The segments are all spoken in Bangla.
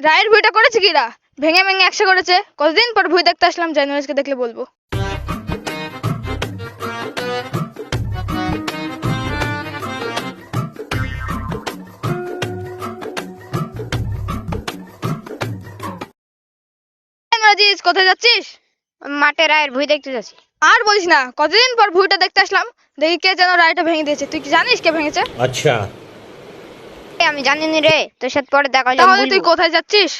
রায়ের ভুঁইটা করেছে কিরা? ভেঙে ভেঙে একশো করেছে। কতদিন পর ভুঁই দেখতে আসলাম, জানুয়ারিকে দেখলে বলবো। কোথায় যাচ্ছিস? মাঠে রায়ের ভুঁই দেখতে যাচ্ছি। আর বলিস না, কতদিন পর ভুঁইটা দেখতে আসলাম, দেখি কে যেন রায়টা ভেঙে দিয়েছে। তুই কি জানিস কে ভেঙেছে? আচ্ছা, আমি জানি নি রে, তোর সাথে পরে দেখা হলে তাহলে তুই বলবো। কোথায় যাচ্ছিস?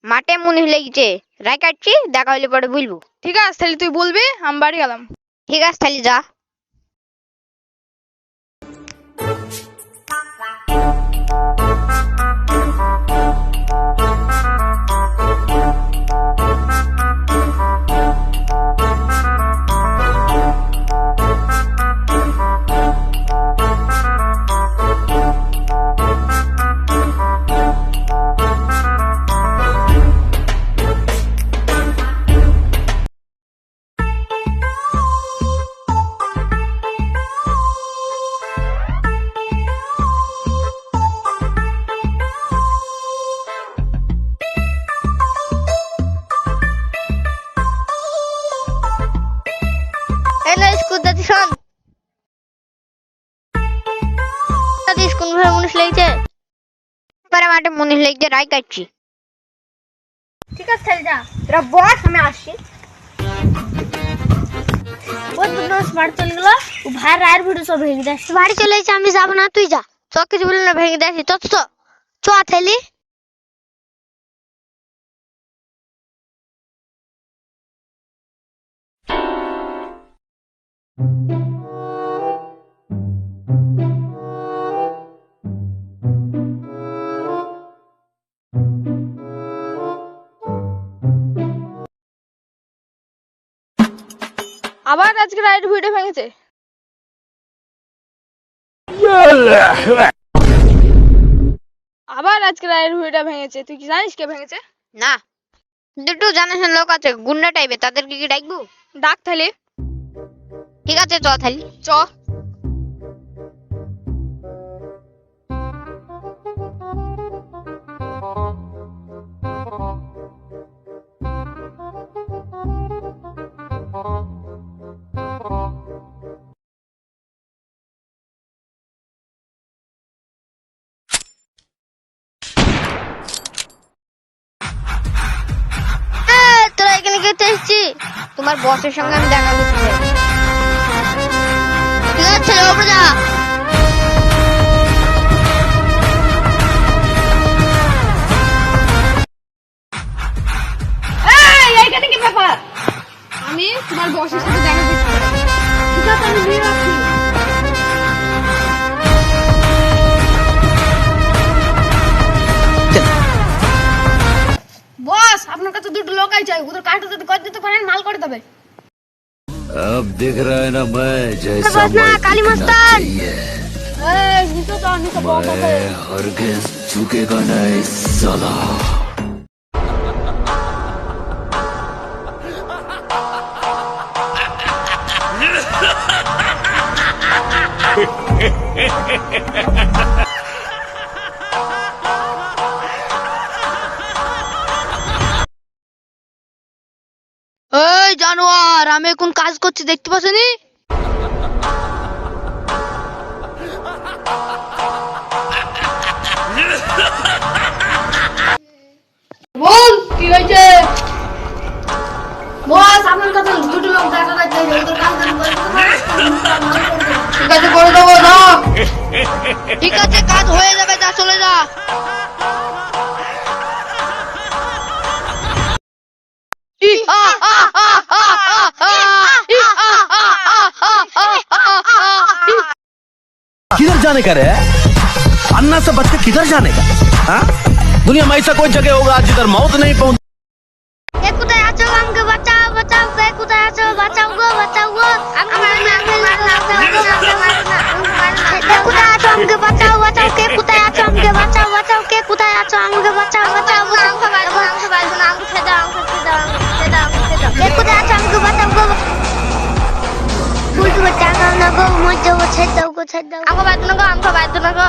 মাঠে মনে লেগেছে, রায় কাটছি, দেখা হলে পরে বলবো। ঠিক আছে, তাহলে তুই বলবি, আমি বাড়ি গেলাম। ঠিক আছে তাহলে যা। স্কুল যাচ্ছি, শোন স্কুল মনীষ লেগেছে, মাঠে মনীষ লেগেছে, রায় কাটছি। ঠিক আছে তাহলে যা, তোরা বস, আমি আসছি। বাড়ি চলে গেল, ও ভাই রায়ের ভিডিও সব ভেঙে দেয়। বাড়ি চলে এসে আমি যাবো না, তুই যা। চ কিছু বলি না, ভেঙে দেখি। চ থাইলি। আবার আজকে রায়ের ভুঁইটা ভেঙেছে। আবার আজকে রায়ের ভুঁইটা ভেঙেছে। তুই কি জানিস কে ভেঙেছে? না, দুটো জানাশোনা লোক আছে, গুন্ডা টাইপের, তাদেরকে কি ডাকবো? ডাক তাহলে। ঠিক আছে চ থালি। চ। তোরা এখানে কে এসেছি? তোমার বসের সঙ্গে আমি দেখা করতে চাই। ঠিক আছে ছেলে, ওপরে যা। এইখানে কি ব্যাপার? আমি তোমার বসের সাথে দেখা করতে চাই। ঠিক আছে, আমি নিয়ে রাখছি। বস, আপনার কাছে দুটো লোকাই চাই, ওদের কাজটা যদি করে দিতে পারেন, মাল করে দেবে। अब दिख रहा है ना मैं जैसा बस ना, मैं काली दिखना मस्तान। चाहिए। নিচে তো নিচে বস আছে। मैं हरगिज झुकेगा नहीं साला। এই জানোয়ার, আমি এখন কাজ করছি, দেখতে পাচ্ছি? বল কি হয়েছে? বস, আপনার কাছে দুটো লোক দেখা যাচ্ছে, ওদের কাজ করে দিতে পারেন, মাল করে দেবে। ঠিক আছে করে দেবো, যা। ঠিক আছে, কাজ হয়ে যাবে, যা, চলে যা। किधर जाने का रे? अन्ना से बच के किधर जाने का? हाँ? दुनिया में ऐसा कोई जगह होगा जिधर मौत नहीं पहुंच। কোথায় আছো? আমাকে বাঁচাও, বাঁচাও। কে কোথায় আছো? বাঁচাও গো, বাঁচাও গো। কোথায় আছো? আমাকে বাঁচাও, বাঁচাও। কে কোথায় আছো? আমাকে বাঁচাও, বাঁচাও। কে কোথায় আছো? আমাকে বাঁচাও, বাঁচাও। কে কোথায় আছো? আমাকে বাঁচাও গো। বুঝতে টাকা না গো, মর যাবো, ছেড়ে দাও গো, ছেড়ে দাও। আমাকে বাঁচানো গো, আমাকে বাঁচানো গো।